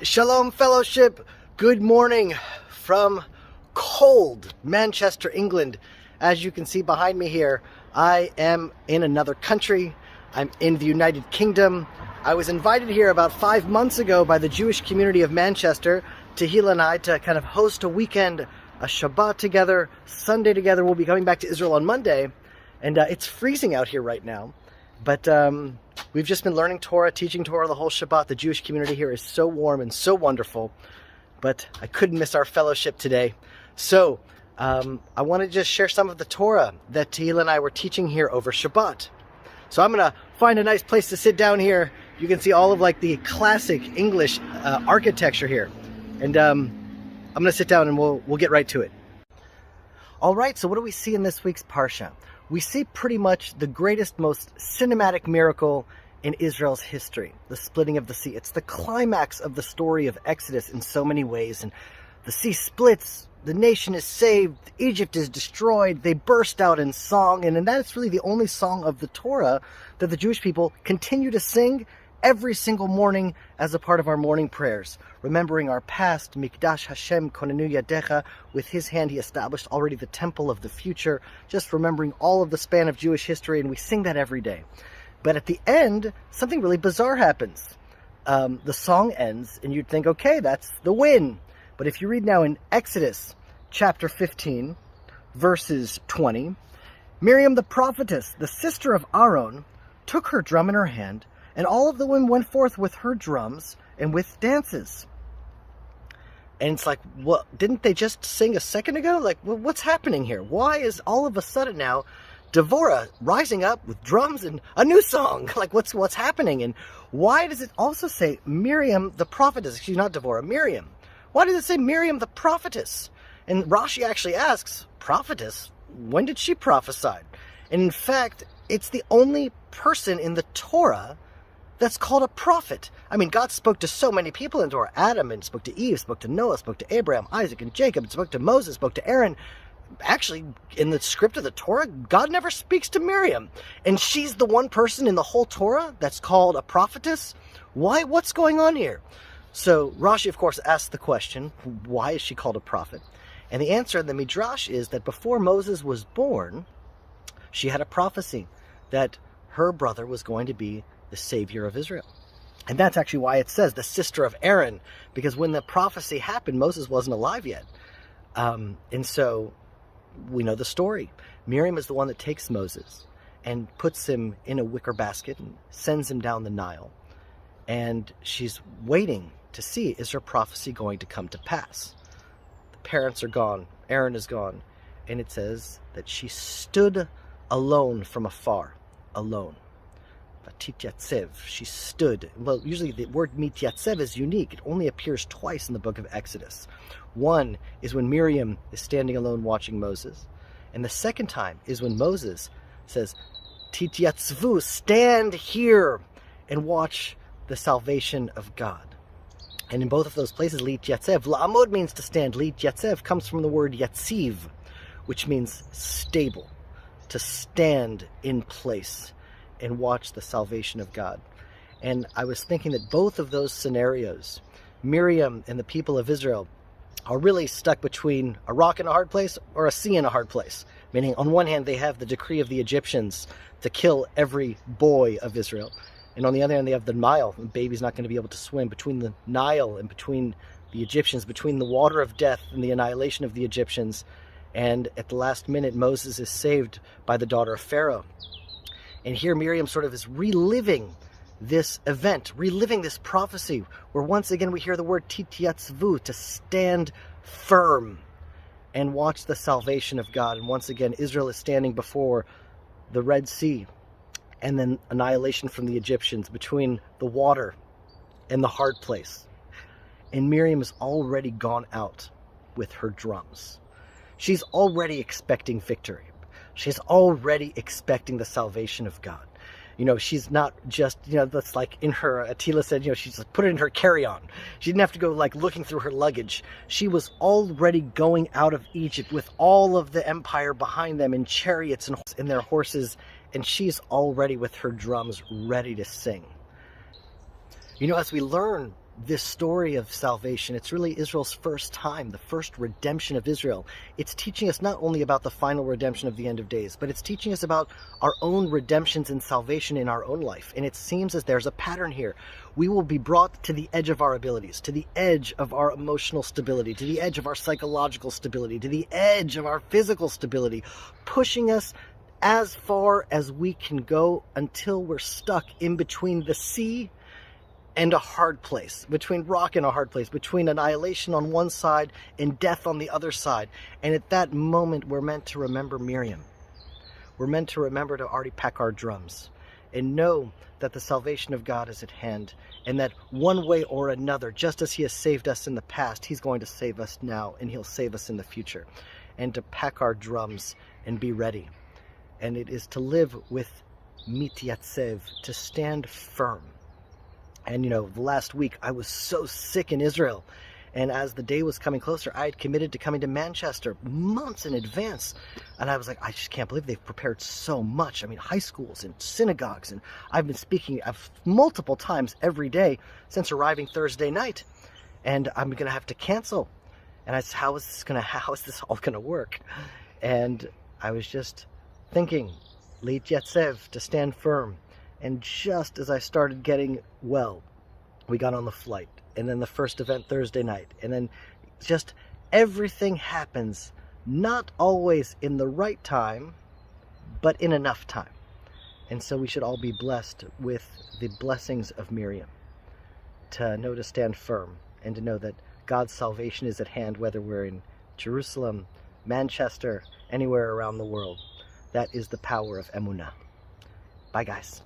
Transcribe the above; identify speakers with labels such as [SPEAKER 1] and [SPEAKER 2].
[SPEAKER 1] Shalom Fellowship, good morning from cold Manchester, England. As you can see behind me here, I am in another country. I'm in the United Kingdom. I was invited here about 5 months ago by the Jewish community of Manchester, Tehila and I, to kind of host a weekend, a Shabbat together, Sunday together. We'll be coming back to Israel on Monday, and it's freezing out here right now. But we've just been learning Torah, teaching Torah the whole Shabbat. The Jewish community here is so warm and so wonderful. But I couldn't miss our fellowship today. So I want to just share some of the Torah that Tehila and I were teaching here over Shabbat. So I'm going to find a nice place to sit down here. You can see all of like the classic English architecture here. And I'm going to sit down and we'll get right to it. All right, so what do we see in this week's Parsha? We see pretty much the greatest, most cinematic miracle in Israel's history, the splitting of the sea. It's the climax of the story of Exodus in so many ways. And the sea splits, the nation is saved, Egypt is destroyed, they burst out in song. And that's really the only song of the Torah that the Jewish people continue to sing every single morning as a part of our morning prayers, remembering our past. Mikdash Hashem konenu yadecha, with his hand he established already the temple of the future, just remembering all of the span of Jewish history, and we sing that every day. But at the end, something really bizarre happens. The song ends, and you'd think, okay, that's the win. But if you read now in Exodus chapter 15, verses 20, Miriam the prophetess, the sister of Aaron, took her drum in her hand, and all of the women went forth with her drums and with dances. And it's like, what? Didn't they just sing a second ago? Like, what's happening here? Why is all of a sudden now Devorah rising up with drums and a new song? Like, what's happening? And why does it also say Miriam the prophetess? Excuse me, not Devorah, Miriam. Why does it say Miriam the prophetess? And Rashi actually asks, prophetess? When did she prophesy? And in fact, it's the only person in the Torah that's called a prophet. I mean, God spoke to so many people in Torah. Adam, and spoke to Eve, spoke to Noah, spoke to Abraham, Isaac, and Jacob, and spoke to Moses, spoke to Aaron. Actually, in the script of the Torah, God never speaks to Miriam. And she's the one person in the whole Torah that's called a prophetess? Why? What's going on here? So Rashi, of course, asks the question, why is she called a prophet? And the answer in the Midrash is that before Moses was born, she had a prophecy that her brother was going to be the savior of Israel. And that's actually why it says the sister of Aaron, because when the prophecy happened, Moses wasn't alive yet. And so we know the story. Miriam is the one that takes Moses and puts him in a wicker basket and sends him down the Nile. And she's waiting to see, is her prophecy going to come to pass? The parents are gone. Aaron is gone. And it says that she stood alone from afar, alone. Vatityatzv, she stood. Well, usually the word mityatzev is unique. It only appears twice in the book of Exodus. One is when Miriam is standing alone watching Moses. And the second time is when Moses says, Tityatzvu, stand here and watch the salvation of God. And in both of those places, lityatzev, la'amod means to stand. Lityatzev comes from the word yatziv, which means stable, to stand in place and watch the salvation of God. And I was thinking that both of those scenarios, Miriam and the people of Israel, are really stuck between a rock in a hard place or a sea in a hard place. Meaning, on one hand, they have the decree of the Egyptians to kill every boy of Israel. And on the other hand, they have the Nile. The baby's not going to be able to swim. Between the Nile and between the Egyptians, between the water of death and the annihilation of the Egyptians. And at the last minute, Moses is saved by the daughter of Pharaoh. And here Miriam sort of is reliving this event, reliving this prophecy, where once again we hear the word tityatzvu, to stand firm and watch the salvation of God. And once again, Israel is standing before the Red Sea, and then annihilation from the Egyptians, between the water and the hard place. And Miriam has already gone out with her drums. She's already expecting victory. She's already expecting the salvation of God. You know, she's not just, that's like in her, Tehila said, she's like, put it in her carry-on. She didn't have to go like looking through her luggage. She was already going out of Egypt with all of the empire behind them in chariots and their horses. And she's already with her drums ready to sing. As we learn this story of salvation, it's really Israel's first time, the first redemption of Israel. It's teaching us not only about the final redemption of the end of days, but it's teaching us about our own redemptions and salvation in our own life. And it seems as there's a pattern here. We will be brought to the edge of our abilities, to the edge of our emotional stability, to the edge of our psychological stability, to the edge of our physical stability, pushing us as far as we can go until we're stuck in between the sea and a hard place, between rock and a hard place, between annihilation on one side and death on the other side. And at that moment, we're meant to remember Miriam. We're meant to remember to already pack our drums and know that the salvation of God is at hand, and that one way or another, just as he has saved us in the past, he's going to save us now, and he'll save us in the future. And to pack our drums and be ready. And it is to live with mityatsev, to stand firm. And, the last week I was so sick in Israel. And as the day was coming closer, I had committed to coming to Manchester months in advance. And I was like, I just can't believe they've prepared so much. I mean, high schools and synagogues. And I've been speaking multiple times every day since arriving Thursday night. And I'm going to have to cancel. And I said, how is this all going to work? And I was just thinking, lityatsev, to stand firm. And just as I started getting well, we got on the flight. And then the first event Thursday night. And then just everything happens, not always in the right time, but in enough time. And so we should all be blessed with the blessings of Miriam. To know to stand firm and to know that God's salvation is at hand, whether we're in Jerusalem, Manchester, anywhere around the world. That is the power of Emunah. Bye, guys.